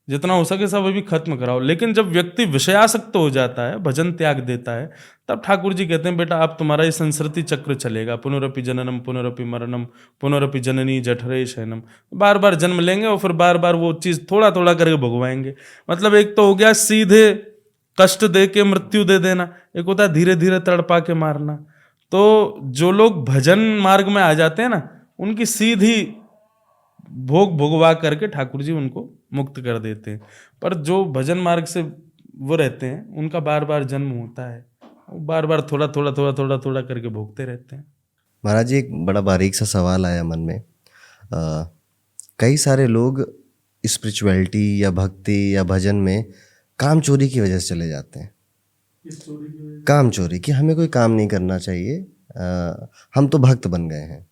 जितना हो सके सब अभी खत्म कराओ। लेकिन जब व्यक्ति विषयासक्त हो जाता है, भजन त्याग देता है, तब ठाकुर जी कहते हैं बेटा अब तुम्हारा ये संसृति चक्र चलेगा, पुनरपि जननम पुनरपि मरणम पुनरपि जननी जठरे शयनम। बार बार जन्म लेंगे और फिर बार बार वो चीज थोड़ा थोड़ा करके भोगवाएंगे। मतलब एक तो हो गया सीधे कष्ट दे के मृत्यु दे देना, एक होता है धीरे धीरे तड़पा के मारना। तो जो लोग भजन मार्ग में आ जाते हैं ना, उनकी सीधी भोग भोगवा करके ठाकुर जी उनको मुक्त कर देते हैं। पर जो भजन मार्ग से वो रहते हैं, उनका बार बार जन्म होता है, बार बार थोड़ा थोड़ा थोड़ा थोड़ा थोड़ा करके भोगते रहते हैं। महाराज जी, एक बड़ा बारीक सा सवाल आया मन में। कई सारे लोग स्पिरिचुअलिटी या भक्ति या भजन में काम चोरी की वजह से चले जाते हैं। काम चोरी, कि हमें कोई काम नहीं करना चाहिए, हम तो भक्त बन गए हैं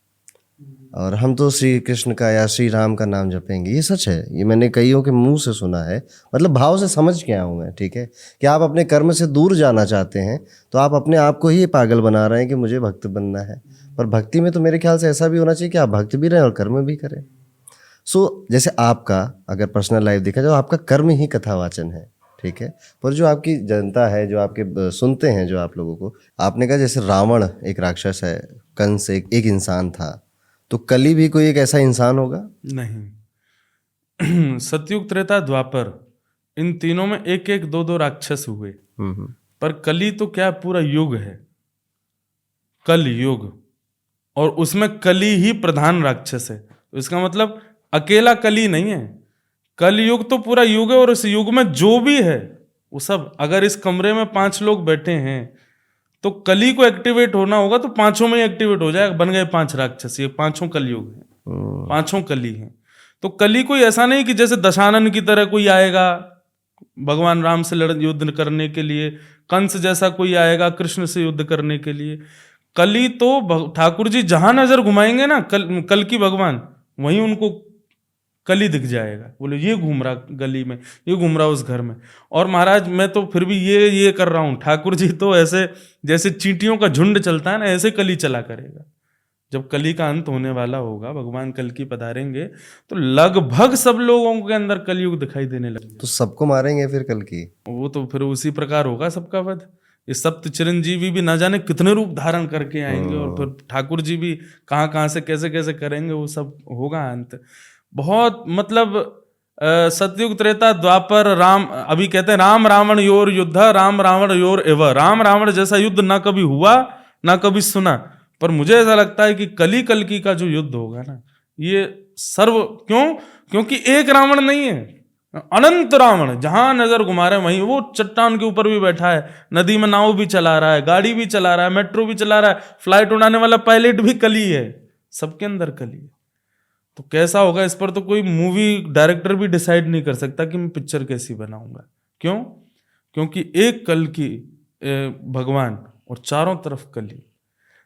और हम तो श्री कृष्ण का या श्री राम का नाम जपेंगे। ये सच है, ये मैंने कईयों के मुंह से सुना है, मतलब भाव से समझ के आया हूँ मैं। ठीक है कि आप अपने कर्म से दूर जाना चाहते हैं, तो आप अपने आप को ही पागल बना रहे हैं कि मुझे भक्त बनना है। पर भक्ति में तो मेरे ख्याल से ऐसा भी होना चाहिए कि आप भक्त भी रहें और कर्म भी करें। जैसे आपका अगर पर्सनल लाइफ देखा जाए, आपका कर्म ही कथावाचन है, ठीक है। पर जो आपकी जनता है, जो आपके सुनते हैं, जो आप लोगों को, आपने कहा जैसे रावण एक राक्षस है, कंस एक इंसान था, तो कली भी कोई एक ऐसा इंसान होगा? नहीं। सतयुग त्रेता द्वापर इन तीनों में एक एक दो दो राक्षस हुए, पर कली तो क्या पूरा युग है, कल युग, और उसमें कली ही प्रधान राक्षस है। तो इसका मतलब अकेला कली नहीं है, कल युग तो पूरा युग है, और इस युग में जो भी है वो सब अगर इस कमरे में 5 लोग बैठे हैं तो कली को एक्टिवेट होना होगा तो पांचों में एक्टिवेट हो जाएगा, बन गए 5 राक्षस। ये पांचों कलयुग हैं, पांचों कली हैं। तो कली कोई ऐसा नहीं कि जैसे दशानन की तरह कोई आएगा भगवान राम से युद्ध करने के लिए, कंस जैसा कोई आएगा कृष्ण से युद्ध करने के लिए। कली तो ठाकुर जी जहां नजर घुमाएंगे ना, कल की भगवान, वहीं उनको कली दिख जाएगा। बोले ये घूम रहा गली में, ये घूम रहा उस घर में। और महाराज मैं तो फिर भी ये कर रहा हूं, ठाकुर जी तो ऐसे जैसे चींटियों का झुंड चलता है ना, ऐसे कली चला करेगा। जब कली का अंत होने वाला होगा, भगवान कल की पधारेंगे, तो लगभग सब लोगों के अंदर कलयुग दिखाई देने लगेगा। तो सबको मारेंगे फिर कल की? वो तो फिर उसी प्रकार होगा सबका वध। ये सप्त चिरंजीवी भी ना जाने कितने रूप धारण करके आएंगे, और फिर ठाकुर जी भी कहाँ कहाँ से कैसे कैसे करेंगे, वो सब होगा अंत। बहुत मतलब सतयुग त्रेता द्वापर राम, अभी कहते हैं राम रावण योर युद्ध, राम रावण योर एव। राम रावण जैसा युद्ध ना कभी हुआ ना कभी सुना, पर मुझे ऐसा लगता है कि कल की का जो युद्ध होगा ना, ये सर्व क्योंकि एक रावण नहीं है, अनंत रावण। जहां नजर घुमा रहे हैं वहीं, वो चट्टान के ऊपर भी बैठा है, नदी में नाव भी चला रहा है, गाड़ी भी चला रहा है, मेट्रो भी चला रहा है, फ्लाइट उड़ाने वाला पायलट भी कली है, सबके अंदर कली है। तो कैसा होगा इस पर तो कोई मूवी डायरेक्टर भी डिसाइड नहीं कर सकता कि मैं पिक्चर कैसी बनाऊंगा। क्यों? क्योंकि एक कल की भगवान और चारों तरफ कली।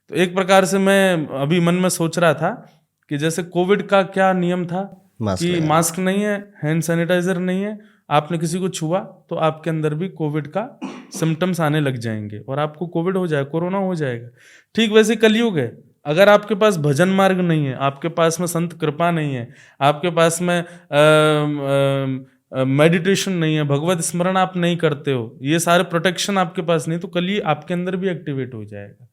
तो एक प्रकार से मैं अभी मन में सोच रहा था कि जैसे कोविड का क्या नियम था कि मास्क नहीं है, हैंड सैनिटाइजर नहीं है, आपने किसी को छुआ तो आपके अंदर भी कोविड का सिम्टम्स आने लग जाएंगे और आपको कोविड हो जाएगा, कोरोना हो जाएगा। ठीक वैसे कलयुग है। अगर आपके पास भजन मार्ग नहीं है, आपके पास में संत कृपा नहीं है, आपके पास में मेडिटेशन नहीं है, भगवत स्मरण आप नहीं करते हो, ये सारे प्रोटेक्शन आपके पास नहीं, तो कली आपके अंदर भी एक्टिवेट हो जाएगा।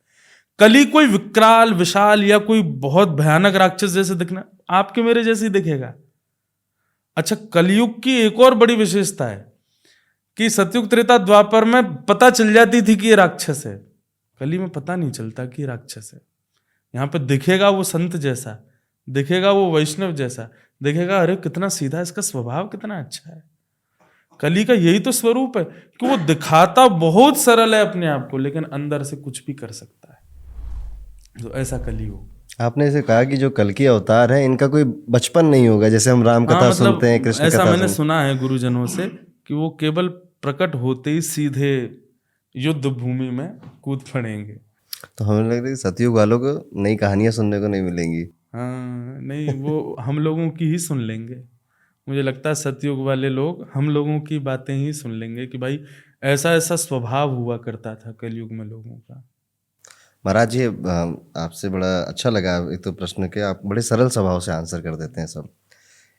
कली कोई विकराल विशाल या कोई बहुत भयानक राक्षस जैसे दिखना, आपके मेरे जैसे ही दिखेगा। अच्छा, कलयुग की एक और बड़ी विशेषता है कि सतयुग त्रेता द्वापर में पता चल जाती थी कि ये राक्षस है, कली में पता नहीं चलता कि राक्षस है। यहाँ पे दिखेगा वो संत जैसा, दिखेगा वो वैष्णव जैसा, दिखेगा अरे कितना सीधा, इसका स्वभाव कितना अच्छा है। कली का यही तो स्वरूप है कि वो दिखाता बहुत सरल है अपने आप को, लेकिन अंदर से कुछ भी कर सकता है। तो ऐसा कली हो। आपने इसे कहा कि जो कल की अवतार है इनका कोई बचपन नहीं होगा, जैसे हम राम कथा सुनते हैं, कृष्ण ऐसा कथा मैंने सुना है गुरुजनों से कि वो केवल प्रकट होते ही सीधे युद्ध भूमि में कूद पड़ेंगे। तो हमें लग रहा है सतयुग वालों को नई कहानियां सुनने को नहीं मिलेंगी। हाँ नहीं, वो हम लोगों की ही सुन लेंगे। मुझे लगता है सतयुग वाले लोग हम लोगों की बातें ही सुन लेंगे कि भाई ऐसा ऐसा स्वभाव हुआ करता था कलयुग में लोगों का। महाराज जी, आपसे बड़ा अच्छा लगा एक तो प्रश्न के, आप बड़े सरल स्वभाव से आंसर कर देते हैं सब।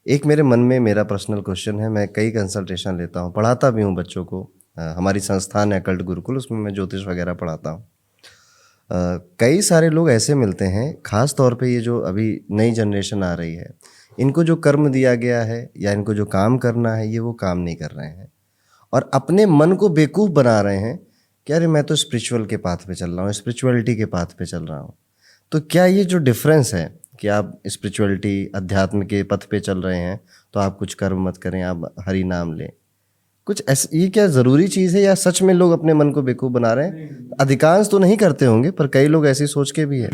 एक मेरे मन में मेरा पर्सनल क्वेश्चन है, मैं कई कंसल्टेशन लेता हूँ, पढ़ाता भी हूँ बच्चों को। हमारी संस्थान है अकल्ट गुरुकुल, उसमें मैं ज्योतिष वगैरह पढ़ाता हूँ। कई सारे लोग ऐसे मिलते हैं, ख़ास तौर पे ये जो अभी नई जनरेशन आ रही है, इनको जो कर्म दिया गया है या इनको जो काम करना है, ये वो काम नहीं कर रहे हैं और अपने मन को बेवकूफ़ बना रहे हैं कि अरे मैं तो स्पिरिचुअल के पाथ पे चल रहा हूँ, स्पिरिचुअलिटी के पाथ पे चल रहा हूँ। तो क्या ये जो डिफरेंस है कि आप स्पिरिचुअलिटी अध्यात्म के पथ पे चल रहे हैं तो आप कुछ कर्म मत करें, आप हरि नाम लें, कुछ ऐसा, ये क्या ज़रूरी चीज़ है या सच में लोग अपने मन को बेवकूफ़ बना रहे हैं? अधिकांश तो नहीं करते होंगे, पर कई लोग ऐसी सोच के भी है।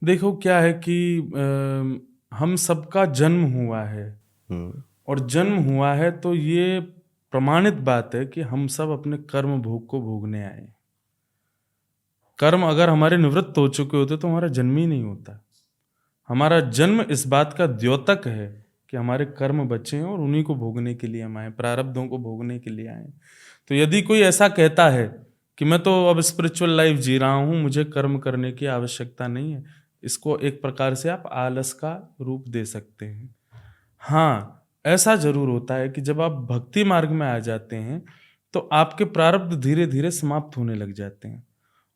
देखो क्या है कि हम सबका जन्म हुआ है और जन्म हुआ है तो ये प्रमाणित बात है कि हम सब अपने कर्म भोग को भोगने आए। कर्म अगर हमारे निवृत्त हो चुके होते तो हमारा जन्म ही नहीं होता। हमारा जन्म इस बात का द्योतक है कि हमारे कर्म बचे हैं और उन्हीं को भोगने के लिए हम आए, प्रारब्धों को भोगने के लिए आए। तो यदि कोई ऐसा कहता है कि मैं तो अब स्पिरिचुअल लाइफ जी रहा हूँ, मुझे कर्म करने की आवश्यकता नहीं है, इसको एक प्रकार से आप आलस का रूप दे सकते हैं। हाँ, ऐसा जरूर होता है कि जब आप भक्ति मार्ग में आ जाते हैं तो आपके प्रारब्ध धीरे धीरे समाप्त होने लग जाते हैं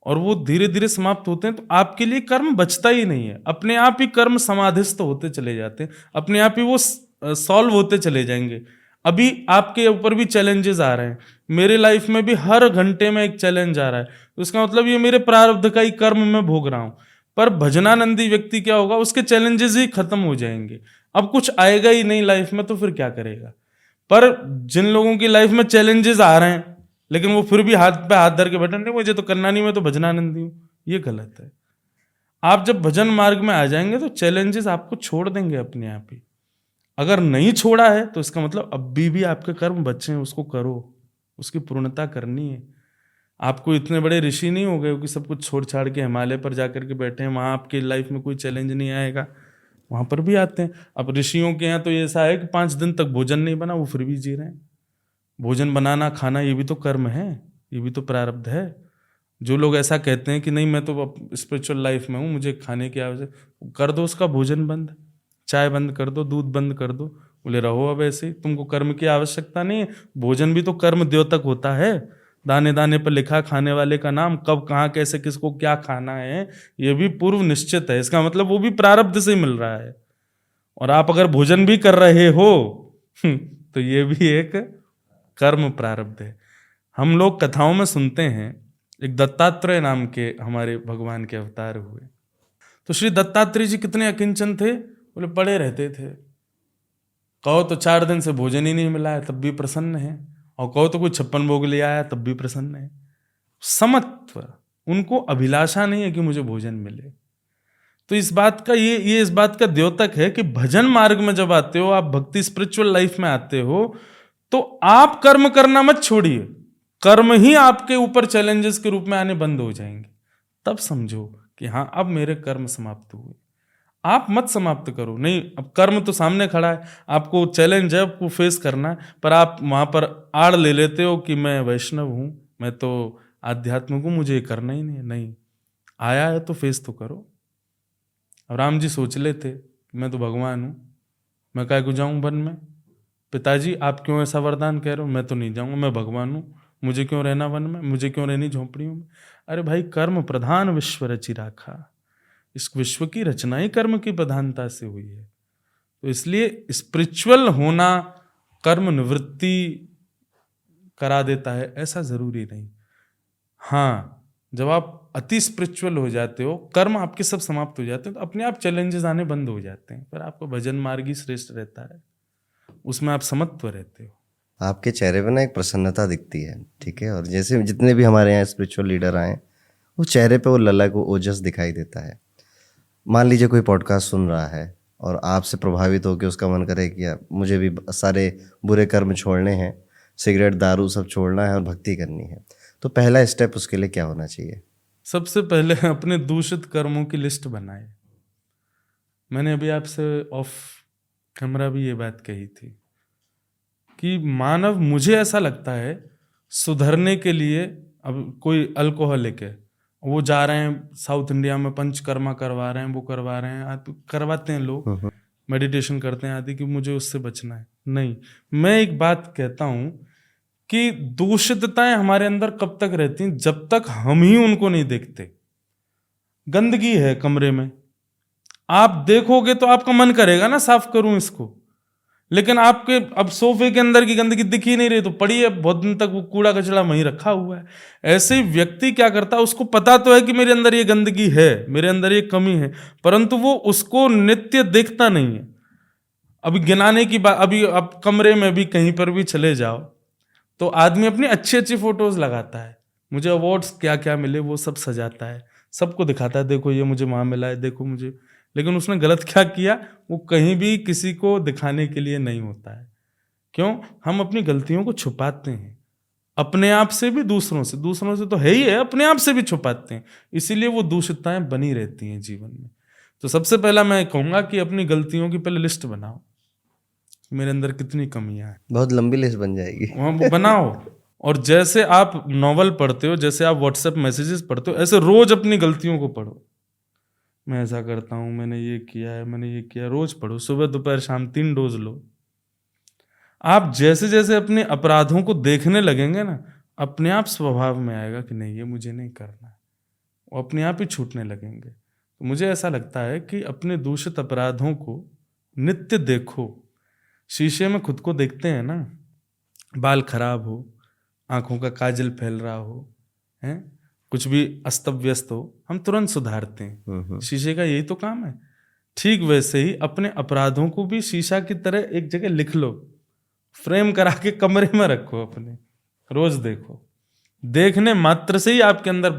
और वो धीरे धीरे समाप्त होते हैं तो आपके लिए कर्म बचता ही नहीं है। अपने आप ही कर्म समाधिस्थ होते चले जाते हैं, अपने आप ही वो सॉल्व होते चले जाएंगे। अभी आपके ऊपर भी चैलेंजेस आ रहे हैं, मेरे लाइफ में भी हर घंटे में एक चैलेंज आ रहा है, तो इसका मतलब ये मेरे प्रारब्ध का ही कर्म मैं भोग रहा हूँ। पर भजनानंदी व्यक्ति क्या होगा, उसके चैलेंजेस ही खत्म हो जाएंगे, अब कुछ आएगा ही नहीं लाइफ में, तो फिर क्या करेगा। पर जिन लोगों की लाइफ में चैलेंजेस आ रहे हैं लेकिन वो फिर भी हाथ पे हाथ धर के बैठे, नहीं मुझे तो करना नहीं, मैं तो भजनानंदी हूँ। ये गलत है। आप जब भजन मार्ग में आ जाएंगे तो चैलेंजेस आपको छोड़ देंगे अपने आप ही। अगर नहीं छोड़ा है तो इसका मतलब अभी भी आपके कर्म बचे हैं, उसको करो, उसकी पूर्णता करनी है। आपको इतने बड़े ऋषि नहीं हो गए कि सब कुछ छोड़ छाड़ के हिमालय पर जाकर के बैठे हैं, वहाँ आपकी लाइफ में कोई चैलेंज नहीं आएगा। वहाँ पर भी आते हैं। अब ऋषियों के यहाँ तो ऐसा है कि 5 दिन तक भोजन नहीं बना, वो फिर भी जी रहे हैं। भोजन बनाना खाना ये भी तो कर्म है, ये भी तो प्रारब्ध है। जो लोग ऐसा कहते हैं कि नहीं मैं तो स्पिरिचुअल लाइफ में हूँ, मुझे खाने की आवश्यकता, कर दो उसका भोजन बंद, चाय बंद कर दो, दूध बंद कर दो, बोले रहो अब ऐसे ही, तुमको कर्म की आवश्यकता नहीं है। भोजन भी तो कर्म द्योतक होता है। दाने दाने पर लिखा खाने वाले का नाम, कब कहाँ कैसे किसको क्या खाना है ये भी पूर्व निश्चित है। इसका मतलब वो भी प्रारब्ध से मिल रहा है। और आप अगर भोजन भी कर रहे हो तो ये भी एक कर्म प्रारब्ध है। हम लोग कथाओं में सुनते हैं, एक दत्तात्रेय नाम के हमारे भगवान के अवतार हुए। तो श्री दत्तात्रेय जी कितने अकिंचन थे, बोले पड़े रहते थे। कहो तो 4 दिन से भोजन ही नहीं मिला है तब भी प्रसन्न है, और कहो तो कोई 56 भोग ले आया तब भी प्रसन्न है। समत्व, उनको अभिलाषा नहीं है कि मुझे भोजन मिले। तो इस बात का ये इस बात का द्योतक है कि भजन मार्ग में जब आते हो, आप भक्ति स्पिरिचुअल लाइफ में आते हो, तो आप कर्म करना मत छोड़िए, कर्म ही आपके ऊपर चैलेंजेस के रूप में आने बंद हो जाएंगे। तब समझो कि हाँ अब मेरे कर्म समाप्त हुए। आप मत समाप्त करो, नहीं अब कर्म तो सामने खड़ा है, आपको चैलेंज है, आपको फेस करना है, पर आप वहां पर आड़ ले लेते हो कि मैं वैष्णव हूं, मैं तो आध्यात्मिक हूं, मुझे ये करना ही नहीं है। नहीं, आया है तो फेस तो करो। अब राम जी सोच लेते कि मैं तो भगवान हूं, मैं काहे को जाऊं वन में। पिताजी आप क्यों ऐसा वरदान कह रहे हो, मैं तो नहीं जाऊंगा, मैं भगवान हूं, मुझे क्यों रहना वन में, मुझे क्यों रहनी झोंपड़ियों में। अरे भाई कर्म प्रधान विश्व रचि राखा, इस विश्व की रचना ही कर्म की प्रधानता से हुई है। तो इसलिए स्पिरिचुअल होना कर्म निवृत्ति करा देता है ऐसा जरूरी नहीं। हाँ, जब आप अति स्पिरिचुअल हो जाते हो, कर्म आपके सब समाप्त हो जाते हैं, तो अपने आप चैलेंजेस आने बंद हो जाते हैं। पर आपका भजन मार्ग ही श्रेष्ठ रहता है, उसमें आप समत्व रहते हो। आपके चेहरे पे ना एक प्रसन्नता दिखती है, ठीक है, और जैसे जितने भी हमारे यहाँ स्पिरिचुअल लीडर आए, वो चेहरे पे वो ललक, वो ओजस दिखाई देता है। मान लीजिए कोई पॉडकास्ट सुन रहा है और आपसे प्रभावित होकर उसका मन करे कि यार मुझे भी सारे बुरे कर्म छोड़ने हैं, सिगरेट दारू सब छोड़ना है और भक्ति करनी है, तो पहला स्टेप उसके लिए क्या होना चाहिए? सबसे पहले अपने दूषित कर्मों की लिस्ट बनाए। मैंने अभी आपसे ऑफ कैमरा भी ये बात कही थी कि मानव, मुझे ऐसा लगता है, सुधरने के लिए, अब कोई अल्कोहलिक है, वो जा रहे हैं साउथ इंडिया में पंचकर्मा करवा रहे हैं, वो करवा रहे हैं, करवाते हैं लोग, मेडिटेशन करते हैं आदि, कि मुझे उससे बचना है। नहीं, मैं एक बात कहता हूं कि दूषितताएं हमारे अंदर कब तक रहती हैं, जब तक हम ही उनको नहीं देखते। गंदगी है कमरे में, आप देखोगे तो आपका मन करेगा ना साफ करूं इसको, लेकिन आपके अब सोफे के अंदर की गंदगी दिख ही नहीं रही, तो पड़ी है बहुत दिन तक, वो कूड़ा कचरा वहीं रखा हुआ है। ऐसे ही व्यक्ति क्या करता है, उसको पता तो है कि मेरे अंदर ये गंदगी है, मेरे अंदर ये कमी है, परंतु वो उसको नित्य देखता नहीं है। अभी गिनाने की बात, अभी आप कमरे में भी कहीं पर भी चले जाओ तो आदमी अपनी अच्छी अच्छी फोटोज लगाता है, मुझे अवार्ड्स क्या क्या मिले वो सब सजाता है, सबको दिखाता है, देखो ये मुझे वहां मिला है, देखो मुझे। लेकिन उसने गलत क्या किया, वो कहीं भी किसी को दिखाने के लिए नहीं होता है। क्यों? हम अपनी गलतियों को छुपाते हैं, अपने आप से भी, दूसरों से तो है ही है, अपने आप से भी छुपाते हैं, इसीलिए वो दूषितताएं बनी रहती हैं जीवन में। तो सबसे पहला मैं कहूंगा कि अपनी गलतियों की पहले लिस्ट बनाओ, मेरे अंदर कितनी कमियां हैं। बहुत लंबी लिस्ट बन जाएगी। वहाँ वो बनाओ, और जैसे आप नॉवल पढ़ते हो, जैसे आप व्हाट्सएप मैसेजेस पढ़ते हो, ऐसे रोज अपनी गलतियों को पढ़ो। मैं ऐसा करता हूँ, मैंने ये किया है, मैंने ये किया, रोज पढ़ो, सुबह दोपहर शाम 3 डोज लो। आप जैसे जैसे अपने अपराधों को देखने लगेंगे ना, अपने आप स्वभाव में आएगा कि नहीं ये मुझे नहीं करना है, वो अपने आप ही छूटने लगेंगे। तो मुझे ऐसा लगता है कि अपने दूषित अपराधों को नित्य देखो। शीशे में खुद को देखते हैं ना, बाल खराब हो, आंखों का काजल फैल रहा हो, हैं, कुछ भी अस्त व्यस्त हो, हम तुरंत सुधारते हैं। शीशे का यही तो काम है। ठीक वैसे ही अपने अपराधों को भी शीशा की तरह एक जगह लिख लो, फ्रेम करा के कमरे में रखो अपने, रोज देखो। देखने मात्र से ही आपके अंदर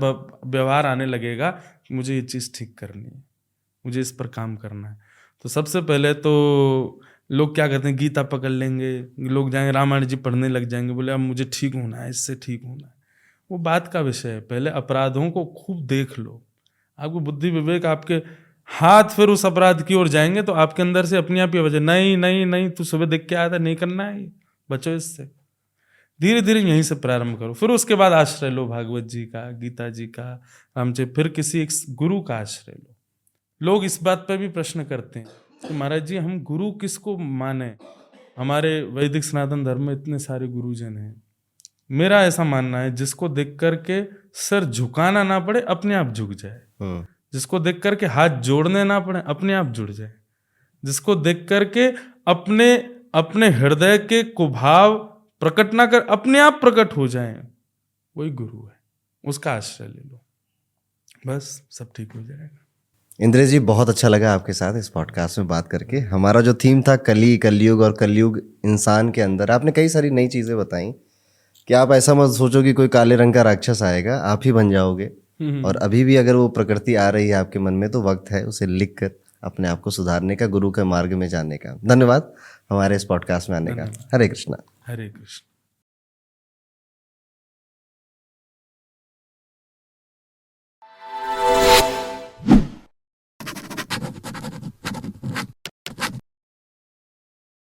व्यवहार आने लगेगा कि मुझे ये चीज़ ठीक करनी है, मुझे इस पर काम करना है। तो सबसे पहले तो लोग क्या करते हैं, गीता पकड़ लेंगे, लोग जाएंगे रामायण जी पढ़ने लग जाएंगे, बोले अब मुझे ठीक होना है, इससे ठीक होना है। वो बात का विषय है। पहले अपराधों को खूब देख लो, आपको बुद्धि विवेक आपके हाथ फिर उस अपराध की ओर जाएंगे तो आपके अंदर से अपने आप ही वजह, नहीं नहीं नहीं, तू सुबह देख के आया था, नहीं करना है, बचो इससे। धीरे धीरे यहीं से प्रारंभ करो, फिर उसके बाद आश्रय लो भागवत जी का, गीता जी का, रामचरित, फिर किसी एक गुरु का आश्रय लो। लोग इस बात पर भी प्रश्न करते हैं कि महाराज जी हम गुरु किसको माने, हमारे वैदिक सनातन धर्म में इतने सारे गुरुजन हैं। मेरा ऐसा मानना है जिसको देख करके सर झुकाना ना पड़े, अपने आप झुक जाए। जिसको देख करके हाथ जोड़ने ना पड़े, अपने आप जुड़ जाए। जिसको देख करके अपने अपने हृदय के कुभाव प्रकट ना कर, अपने आप प्रकट हो जाए, वही गुरु है, उसका आश्रय ले लो, बस सब ठीक हो जाएगा। इंद्रेश जी, बहुत अच्छा लगा आपके साथ इस पॉडकास्ट में बात करके। हमारा जो थीम था कली, कलयुग और कलयुग इंसान के अंदर, आपने कई सारी नई चीज़ें बताई कि आप ऐसा मत सोचो कि कोई काले रंग का राक्षस आएगा, आप ही बन जाओगे। और अभी भी अगर वो प्रकृति आ रही है आपके मन में तो वक्त है उसे लिख कर अपने आप को सुधारने का, गुरु के मार्ग में जाने का। धन्यवाद हमारे इस पॉडकास्ट में आने का। हरे कृष्णा। हरे कृष्ण।